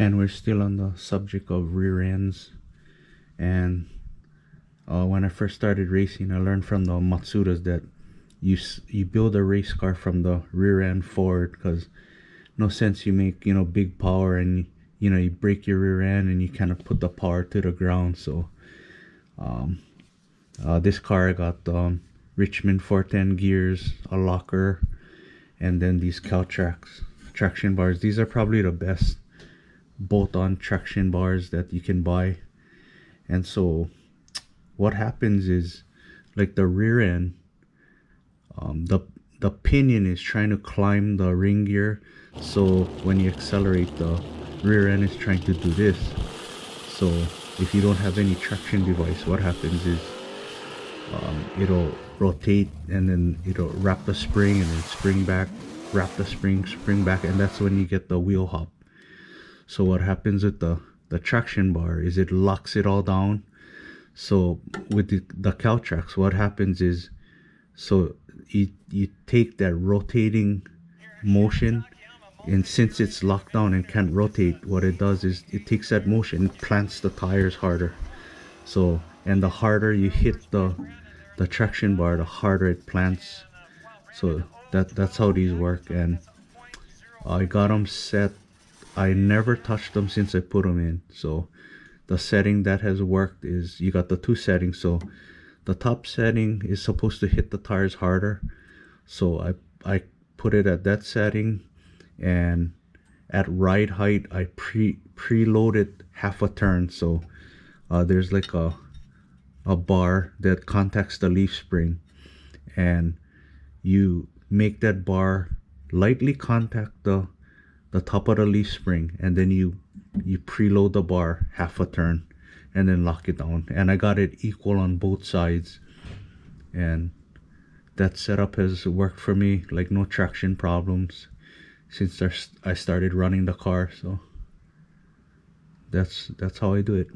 And we're still on the subject of rear ends. And when I first started racing, I learned from the Matsudas that you build a race car from the rear end forward, because no sense you make big power and you break your rear end and you kind of put the power to the ground. So this car I got Richmond 410 gears, a locker, and then these Caltracs traction bars. These are probably the best bolt-on traction bars that you can buy. And so what happens is, like, the rear end, the pinion is trying to climb the ring gear, so when you accelerate, the rear end is trying to do this. So if you don't have any traction device, what happens is it'll rotate, and then it'll wrap the spring and then spring back, wrap the spring back, and that's when you get the wheel hop. So what happens with the traction bar is it locks it all down. So with the Caltracs, what happens is, so you take that rotating motion, and since it's locked down and can't rotate, what it does is it takes that motion and plants the tires harder. So, and the harder you hit the traction bar, the harder it plants. So that's how these work. And I got them set. I never touched them since I put them in. So the setting that has worked is, you got the two settings. So the top setting is supposed to hit the tires harder, so I put it at that setting, and at ride height I preloaded half a turn. So there's like a bar that contacts the leaf spring, and you make that bar lightly contact the top of the leaf spring, and then you preload the bar half a turn and then lock it down. And I got it equal on both sides, and that setup has worked for me, like no traction problems since I started running the car. So that's how I do it.